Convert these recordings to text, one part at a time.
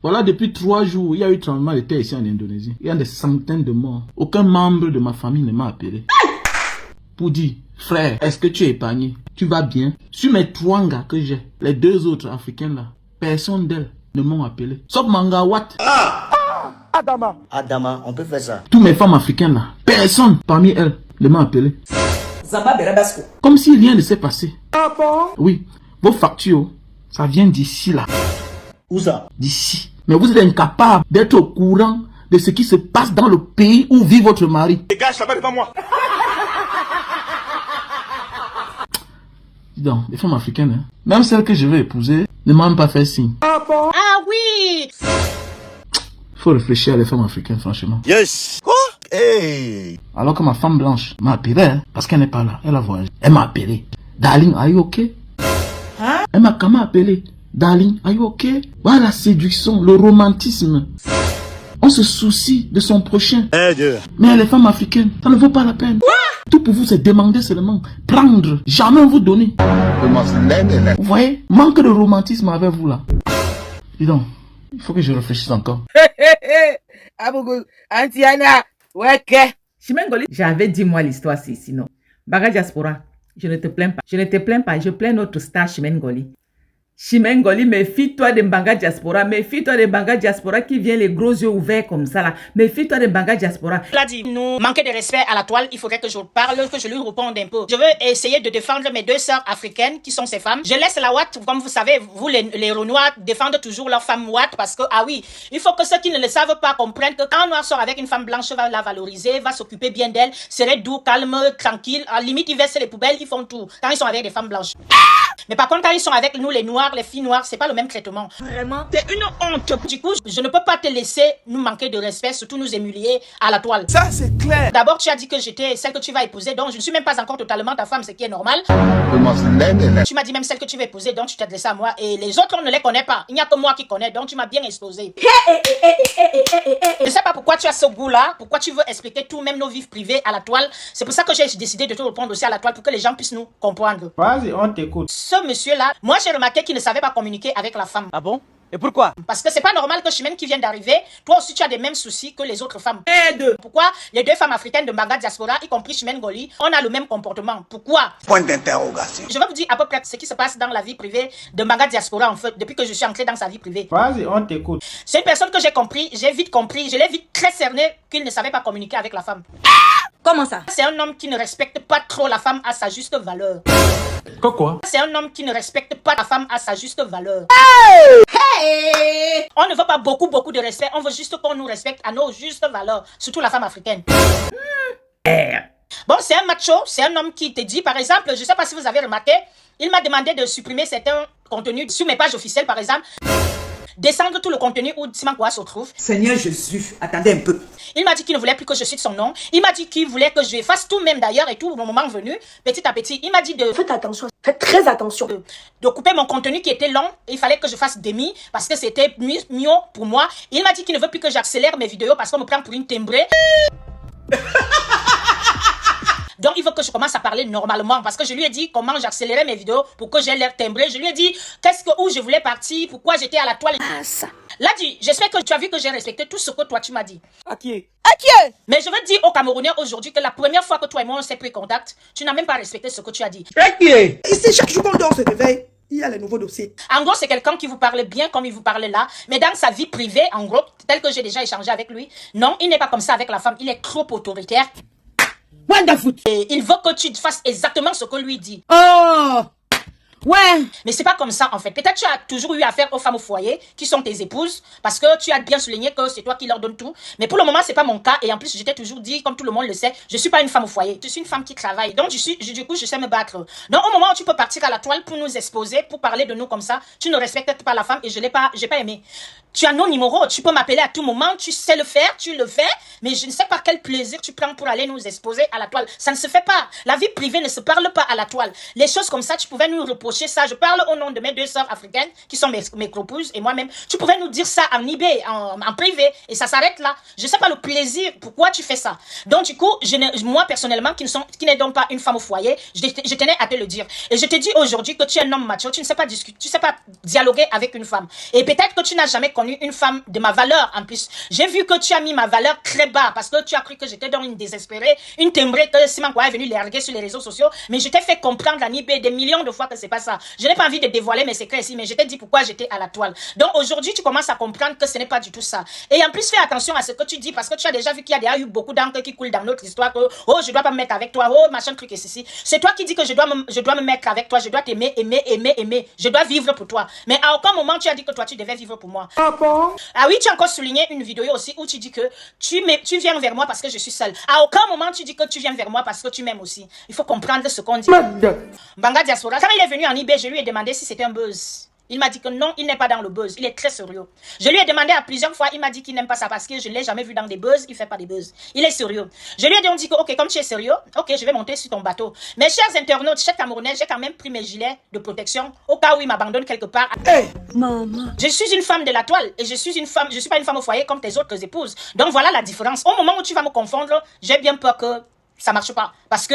Voilà, depuis 3 jours, il y a eu tremblement de terre ici en Indonésie. Il y a des centaines de morts. Aucun membre de ma famille ne m'a appelé. Pour dire, frère, est-ce que tu es épargné? Tu vas bien? Sur mes 3 gars que j'ai, les 2 autres Africains là, personne d'elles ne m'ont appelé. Sauf Mangawat. Adama, on peut faire ça. Tous mes femmes africaines là, personne parmi elles ne m'a appelé. Zamba Berabasco. Comme si rien ne s'est passé. Ah bon? Oui, vos factures, ça vient d'ici là. Où ça? D'ici. Mais vous êtes incapable d'être au courant de ce qui se passe dans le pays où vit votre mari. Dégage là-bas devant moi. Dis donc, les femmes africaines, hein, même celles que je vais épouser, ne m'ont même pas fait signe. Ah bon? Ah oui! Faut réfléchir à les femmes africaines, franchement. Yes. Quoi? Hey. Alors que ma femme blanche m'a appelé, hein, parce qu'elle n'est pas là, elle a voyagé. Elle m'a appelé. Darling, are you okay? Hein? Elle m'a quand même appelé. Darling, are you okay? Voilà la séduction, le romantisme. On se soucie de son prochain. Eh Dieu. Mais les femmes africaines, ça ne vaut pas la peine. Tout pour vous, c'est demander seulement. Prendre, jamais vous donner. Vous voyez? Manque de romantisme avec vous là. Dis donc, il faut que je réfléchisse encore. Abogo, Antiana, ouais, Chimengoli, j'avais dit moi l'histoire, c'est sinon. Baga Diaspora, je ne te plains pas. Je ne te plains pas, je plains notre star Chimengoli. Chimengoli, méfie-toi de Mbanga Diaspora, méfie-toi de Mbanga Diaspora qui vient les gros yeux ouverts comme ça là. Méfie-toi de Mbanga Diaspora. Il a dit, nous manquer de respect à la toile, il faudrait que je parle, que je lui réponde un peu. Je veux essayer de défendre mes 2 sœurs africaines qui sont ces femmes. Je laisse la Watt, comme vous savez, vous les Renois défendent toujours leur femme Watt parce que, ah oui, il faut que ceux qui ne le savent pas comprennent que quand un noir sort avec une femme blanche, va la valoriser, va s'occuper bien d'elle, serait doux, calme, tranquille. À la limite, ils versent les poubelles, ils font tout. Quand ils sont avec des femmes blanches. Mais par contre, quand ils sont avec nous, les noirs, les filles noires, c'est pas le même traitement. Vraiment, c'est une honte. Du coup, je ne peux pas te laisser nous manquer de respect, surtout nous humilier à la toile. Ça, c'est clair. D'abord, tu as dit que j'étais celle que tu vas épouser, donc je ne suis même pas encore totalement ta femme, ce qui est normal. Tu m'as dit même celle que tu vas épouser, donc tu t'adresses à moi. Et les autres, on ne les connaît pas. Il n'y a que moi qui connais, donc tu m'as bien exposé. Je ne sais pas pourquoi tu as ce goût-là, pourquoi tu veux expliquer tout, même nos vies privées à la toile. C'est pour ça que j'ai décidé de te répondre aussi à la toile, pour que les gens puissent nous comprendre. Vas-y, on t'écoute. Ce monsieur-là, moi j'ai remarqué qu'il ne savait pas communiquer avec la femme. Ah bon? Et pourquoi? Parce que c'est pas normal que Chimène qui vient d'arriver, toi aussi tu as des mêmes soucis que les autres femmes. Aide. Pourquoi les 2 femmes africaines de Mbanga Diaspora, y compris Chimène Goli, on a le même comportement? Pourquoi? Point d'interrogation. Je vais vous dire à peu près ce qui se passe dans la vie privée de Mbanga Diaspora en fait, depuis que je suis entrée dans sa vie privée. Vas-y, on t'écoute. C'est une personne que j'ai compris, j'ai vite compris, je l'ai vite très cerné qu'il ne savait pas communiquer avec la femme. Comment ça? C'est un homme qui ne respecte pas trop la femme à sa juste valeur. Quoi? C'est un homme qui ne respecte pas la femme à sa juste valeur. On ne veut pas beaucoup de respect, on veut juste qu'on nous respecte à nos justes valeurs, surtout la femme africaine. Bon, c'est un macho, c'est un homme qui te dit, par exemple, je ne sais pas si vous avez remarqué, il m'a demandé de supprimer certains contenus sur mes pages officielles, par exemple. Descendre tout le contenu où Simankwa se trouve. Seigneur Jésus, attendez un peu. Il m'a dit qu'il ne voulait plus que je cite son nom. Il m'a dit qu'il voulait que je fasse tout même d'ailleurs et tout au moment venu, petit à petit. Il m'a dit de... Faites attention, faites très attention. De couper mon contenu qui était long. Il fallait que je fasse demi parce que c'était mieux pour moi. Il m'a dit qu'il ne veut plus que j'accélère mes vidéos parce qu'on me prend pour une timbrée. Donc, il faut que je commence à parler normalement parce que je lui ai dit comment j'accélérais mes vidéos pour que j'ai l'air timbré. Je lui ai dit où je voulais partir, pourquoi j'étais à la toile. Ah, ça. Là, dit, j'espère que tu as vu que j'ai respecté tout ce que toi tu m'as dit. Ok. Mais je veux dire aux Camerounais aujourd'hui que la première fois que toi et moi on s'est pris contact, tu n'as même pas respecté ce que tu as dit. Ici, chaque jour qu'on dort, on se réveille. Il y a les nouveaux dossiers. En gros, c'est quelqu'un qui vous parle bien comme il vous parle là, mais dans sa vie privée, en gros, tel que j'ai déjà échangé avec lui, non, il n'est pas comme ça avec la femme, il est trop autoritaire. Wonderful. Et il veut que tu fasses exactement ce que lui dit. Oh! Ouais. Mais c'est pas comme ça en fait. Peut-être tu as toujours eu affaire aux femmes au foyer qui sont tes épouses parce que tu as bien souligné que c'est toi qui leur donnes tout. Mais pour le moment c'est pas mon cas et en plus je t'ai toujours dit comme tout le monde le sait, je suis pas une femme au foyer. Je suis une femme qui travaille. Donc du coup je sais me battre. Donc au moment où tu peux partir à la toile pour nous exposer, pour parler de nous comme ça, tu ne respectes pas la femme et j'ai pas aimé. Tu as nos numéros, tu peux m'appeler à tout moment, tu sais le faire, tu le fais, mais je ne sais pas quel plaisir tu prends pour aller nous exposer à la toile. Ça ne se fait pas. La vie privée ne se parle pas à la toile. Les choses comme ça, tu pouvais nous reprocher ça. Je parle au nom de mes 2 sœurs africaines qui sont mes copouses et moi-même. Tu pouvais nous dire ça en eBay, en privé, et ça s'arrête là. Je ne sais pas le plaisir, pourquoi tu fais ça. Donc du coup, moi personnellement, qui n'est donc pas une femme au foyer, je tenais à te le dire. Et je te dis aujourd'hui que tu es un homme macho, tu ne sais pas discuter, tu ne sais pas dialoguer avec une femme. Et peut-être que tu n'as jamais connu une femme de ma valeur en plus. J'ai vu que tu as mis ma valeur très bas parce que tu as cru que j'étais dans une désespérée, une timbrée que Simankwa est venu larguer sur les réseaux sociaux. Mais je t'ai fait comprendre, Anibé, des millions de fois que c'est pas ça. Je n'ai pas envie de dévoiler mes secrets ici, mais je t'ai dit pourquoi j'étais à la toile. Donc aujourd'hui, tu commences à comprendre que ce n'est pas du tout ça. Et en plus, fais attention à ce que tu dis parce que tu as déjà vu qu'il y a déjà eu beaucoup d'encre qui coule dans notre histoire que, oh, je dois pas me mettre avec toi, oh, machin, truc et ceci. C'est toi qui dis que je dois me mettre avec toi, je dois t'aimer, aimer. Je dois vivre pour toi. Mais à aucun moment, tu as dit que toi, tu devais vivre pour moi. Ah bon? Ah oui, tu as encore souligné une vidéo aussi où tu dis que tu viens vers moi parce que je suis seule. À aucun moment, tu dis que tu viens vers moi parce que tu m'aimes aussi. Il faut comprendre ce qu'on dit. Banga Diaspora, quand il est venu en IB, je lui ai demandé si c'était un buzz. Il m'a dit que non, il n'est pas dans le buzz. Il est très sérieux. Je lui ai demandé à plusieurs fois, il m'a dit qu'il n'aime pas ça parce que je ne l'ai jamais vu dans des buzz. Il ne fait pas des buzz. Il est sérieux. Je lui ai dit que, ok, comme tu es sérieux, ok, je vais monter sur ton bateau. Mes chers internautes, chers Camerounais, j'ai quand même pris mes gilets de protection au cas où il m'abandonne quelque part. Hey, maman. Je suis une femme de la toile et je suis pas une femme au foyer comme tes autres épouses. Donc voilà la différence. Au moment où tu vas me confondre, j'ai bien peur que ça marche pas. Parce que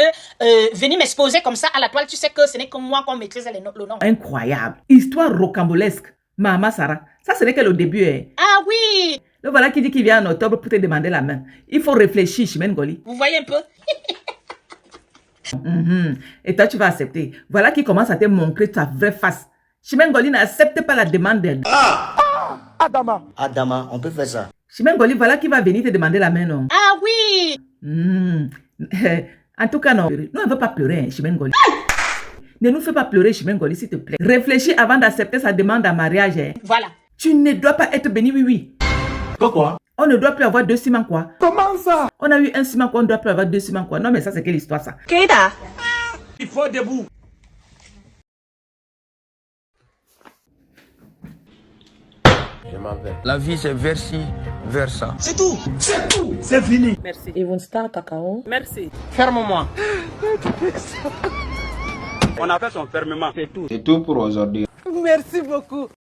venir m'exposer comme ça à la toile, tu sais que ce n'est que moi qu'on maîtrise le nom. Incroyable. Histoire rocambolesque. Mama Sarah, ça ce n'est que le début. Hein. Ah oui. Le voilà qui dit qu'il vient en octobre pour te demander la main. Il faut réfléchir, Chimène Ngoli. Vous voyez un peu? Et toi, tu vas accepter. Voilà qui commence à te montrer ta vraie face. Chimène Ngoli n'accepte pas la demande d'aide. Adama, on peut faire ça. Chimène Ngoli, voilà qui va venir te demander la main, non? Ah oui. En tout cas, non. Nous, on ne veut pas pleurer, hein, Chimène Ngoli. Ne nous fais pas pleurer, Chimène Ngoli, s'il te plaît. Réfléchis avant d'accepter sa demande en mariage. Hein. Voilà. Tu ne dois pas être béni, oui. Pourquoi? On ne doit plus avoir 2 Simankwa. Comment ça? On a eu un Simankwa, on ne doit plus avoir 2 Simankwa. Non, mais ça, c'est quelle histoire, ça? Keita. Il faut debout. Je m'en vais. La vie, c'est vers-ci, vers ça. C'est tout. C'est tout. C'est fini. Merci. Et vous star cacao. Merci. Ferme-moi. On a fait son fermement. C'est tout. C'est tout pour aujourd'hui. Merci beaucoup.